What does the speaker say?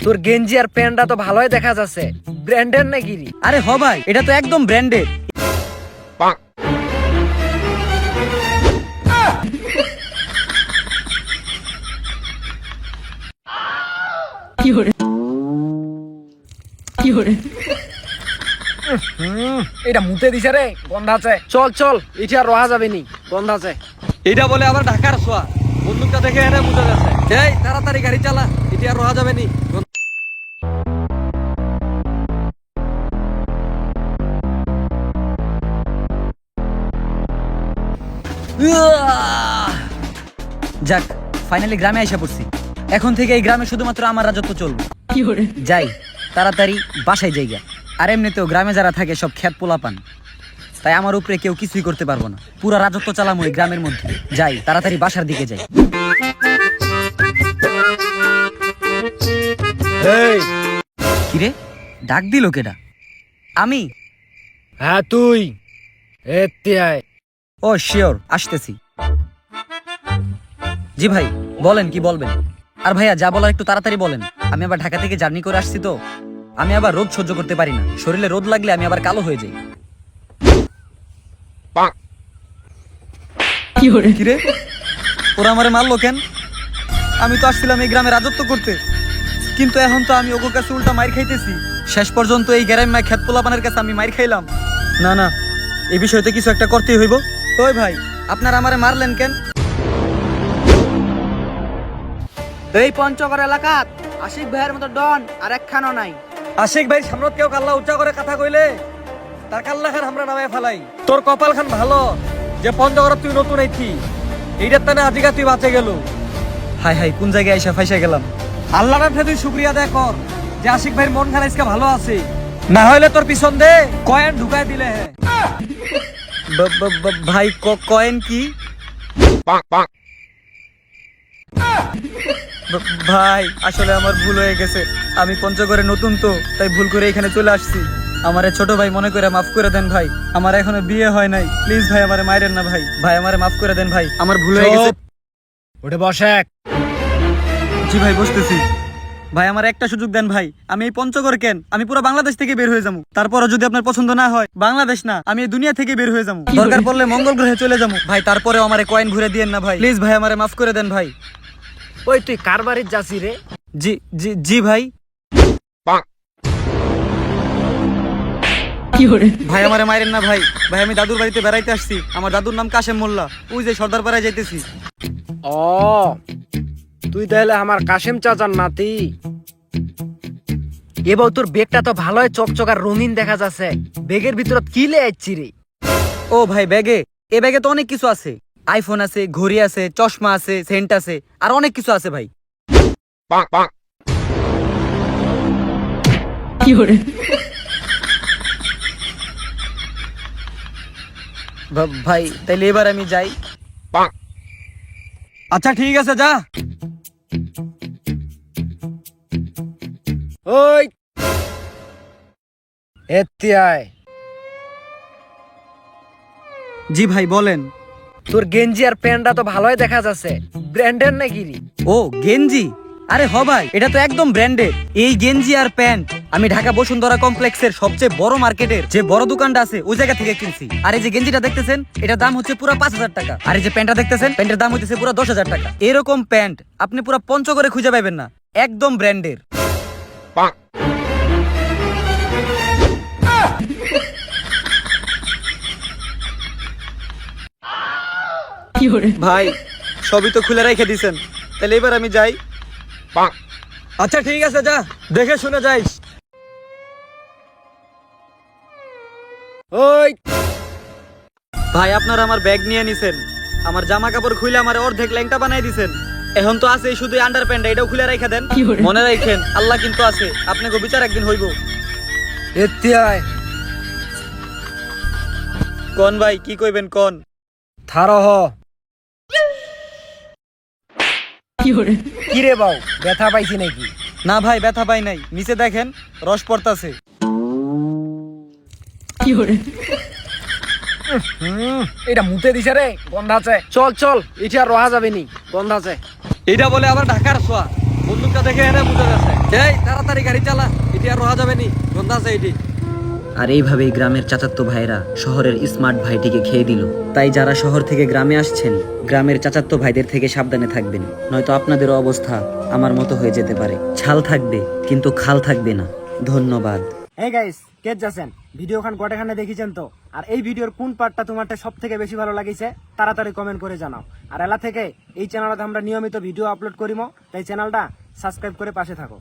তোর গেঞ্জি আর প্যান্টটা তো ভালোই দেখা যাচ্ছে, ব্র্যান্ডের নাকি রে? আরে হ ভাই, এটা তো একদম ব্র্যান্ডেড। এটা মুতে দিছে রে, গন্ধ আছে। চল চল, এটা আর রহা যাবে নি, গন্ধ আছে। এটা বলে আবার ঢাকার ছোঁয়া, বন্দুকটা দেখে এনে বুঝা যাচ্ছে। এই তাড়াতাড়ি গাড়ি চালা, এটা আর রহা যাবে নি। যাক, ফাইনালি গ্রামে আইসা পড়ছি। এখন থেকে এই গ্রামে শুধুমাত্র আমার রাজত্ব চলবে। যাই তাড়াতাড়ি বাসায় যাইগা। আর এমনিতেও গ্রামে যারা থাকে সব খেত পোলা পান, তাই আমার উপরে কেউ কিছুই করতে পারবো না। পুরা রাজত্ব চালাম ওই গ্রামের মধ্যে। যাই তাড়াতাড়ি বাসার দিকে যাই। কিরে, ডাক দিল কেডা? আমি? হ্যাঁ তুই। আয়। ও শিওর, আসতেছি। জি ভাই বলেন, কি বলবেন? আর ভাইয়া যা বলার একটু তাড়াতাড়ি বলেন। আমি আবার ঢাকা থেকে জার্নি করে আসছি তো, আমি আবার রোদ সহ্য করতে পারি না। শরীরে রোদ লাগলে আমি আবার কালো হয়ে যাই। কিরে, ওরা আমারে মারলো কেন? আমি তো আসছিলাম এই গ্রামে রাজত্ব করতে, কিন্তু এখন তো আমি ওর কাছে উল্টা মাইর খাইতেছি। শেষ পর্যন্ত এই গ্রামে খেত পোলাপানের কাছে আমি মাইর খাইলাম। না না, এই বিষয়তে কিছু একটা করতেই হইব। ওই ভাই, আপনারা আমারে মারলেন কেন? এই পঞ্চগড় এলাকাত আশিক ভাইয়ের মতো ডন আর একখানও নাই। আশিক ভাই সামনত কেউ কাল্লা উচ্চা করে কথা কইলে তার কাল্লা খান আমরা নামে ফেলাই। তোর কপাল খান ভালো যে পঞ্চগড় তুই নতুন আইছি, এইটার তানে আজিকা তুই বাঁচে গেল। হাই হাই, কোন জায়গায় আইসা ফাইসা গেলাম। আল্লাহর কাছে তুই শুকরিয়া আদায় কর যে আশিক ভাইয়ের মন খান আজকে ভালো আছে, না হইলে তোর পিছন দে কয়েন ঢুকাই দিলে। ভাই কয়েন কি? ভাই আসলে আমার ভুল হয়ে গেছে। আমি পঞ্চগড়ে নতুন তো, তাই ভুল করে এখানে চলে আসছি। আমারে ছোট ভাই মনে করে মাফ করে দেন ভাই। আমার এখনো বিয়ে হয় নাই, প্লিজ ভাই আমারে মাইরেন না ভাই। ভাই আমারে মাফ করে দেন ভাই, আমার ভুল হয়ে গেছে। ওঠে বসে। জি ভাই বসতেছি। ভাই আমার একটা সুযোগ দেন ভাই, আমি এই পঞ্চগড় কেন, আমি পুরো বাংলাদেশ থেকে বের হয়ে যাবো। তারপরও যদি আপনার পছন্দ না হয়, বাংলাদেশ না আমি এই দুনিয়া থেকে বের হয়ে যাবো। দরকার পড়লে মঙ্গল গ্রহে চলে যাবো ভাই, তারপরেও আমারে কয়েন ঘুরে দিয়েন না ভাই, প্লিজ ভাই আমারে মাফ করে দেন ভাই। ওই তুই কার বাড়ির যাচ্ছি রে? জি জি জি ভাই। ভাই আমারে মাইরেন না ভাই। ভাই আমি দাদুর বাড়িতে বেড়াইতে আসছি, আমার দাদুর নাম কাশেম মোল্লা, ওই যে সর্দার পাড়ায় যাইতেছি। ও তুই তাহলে আমার কাশেম চাচার নাতি। এবার তোর বেগটা তো ভালোই চকচক আর রঙিন দেখা যাচ্ছে, বেগের ভিতরে কি লে আইছি রে? ও ভাই ব্যাগে, এ ব্যাগে তো অনেক কিছু আছে। আইফোন আছে, ঘড়ি আছে, চশমা আছে, সেন্ট আছে, আর অনেক কিছু আছে ভাই। ভাই তাইলে এবার আমি যাই। আচ্ছা ঠিক আছে, যা। ওই আয়। জি ভাই বলেন। তোর গেঞ্জি আর প্যান্টটা তো ভালোই দেখা যাচ্ছে, ব্র্যান্ডের নাকি রে? ও গেঞ্জি, আরে হ ভাই এটা তো একদম ব্র্যান্ডেড। এই গেঞ্জি আর প্যান্ট আমি ঢাকা বসুন্ধরা কমপ্লেক্সের সবচেয়ে বড় মার্কেটের যে বড় দোকানটা আছে ওই জায়গা থেকে কিনছি। আর এই যে গেঞ্জিটা দেখতেছেন এটার দাম হচ্ছে পুরো 5,000 টাকা। আর এই যে প্যান্টটা দেখতেছেন প্যান্টের দাম হচ্ছে পুরো 10,000 টাকা। এরকম প্যান্ট আপনি পুরো পঞ্চগড়ে খুঁজে পাবেন না, একদম ব্র্যান্ডের। ভাই সবই তো খুলে রেখে দিছেন, তাহলে এবার আমি যাই। আচ্ছা ঠিক আছে, যা, দেখে শুনে যাইস। ওই ভাই আপনারা আমার ব্যাগ নিয়ে নিছেন, আমার জামা কাপড় খুলে আমার অর্ধেক ল্যাংটা বানাই দিছেন। এখন তো আছে শুধু আন্ডার প্যান্ট, এটাও খুলে রেখে দেন। মনে রাখেন আল্লাহ কিন্তু আছে, আপনাকে বিচার একদিন হইব। আয়। কোন ভাই কি কইবেন কোন? থারহ। কি রে বাউ, ব্যথা পাইছি নাকি? না ভাই ব্যথা পাই নাই, নিচে দেখেন রস পড়তাছে। এটা মুতে দিছে রে, গন্ধ আছে। চল চল, এটা আর রহা যাবে নি, গন্ধ আছে। এটা বলে আবার ঢাকার ছোঁয়া, বন্দুকটা দেখে এনে বুঝা যাচ্ছে। এই তাড়াতাড়ি গাড়ি চালা, এটি আর রোয়া যাবে নি, গন্ধ আছে এটি। আর এইভাবেই গ্রামের চাচাতো ভাইরা শহরের স্মার্ট ভাইটিকে খেয়ে দিল। তাই যারা শহর থেকে গ্রামে আসছেন, গ্রামের চাচাতো ভাইদের থেকে সাবধানে থাকবেন, নয়তো আপনাদেরও অবস্থা আমার মতো হয়ে যেতে পারে। ছাল থাকবে কিন্তু খাল থাকবে না। ধন্যবাদ। এই গাইস, কে যাচ্ছেন ভিডিও খান কটেখানে দেখিছেন তো? আর এই ভিডিওর কোন পার্টটা তোমারটা সব থেকে বেশি ভালো লাগিছে তাড়াতাড়ি কমেন্ট করে জানাও। আর এলা থেকে এই চ্যানেলে আমরা নিয়মিত ভিডিও আপলোড করিমো, তাই চ্যানেলটা সাবস্ক্রাইব করে পাশে থাকো।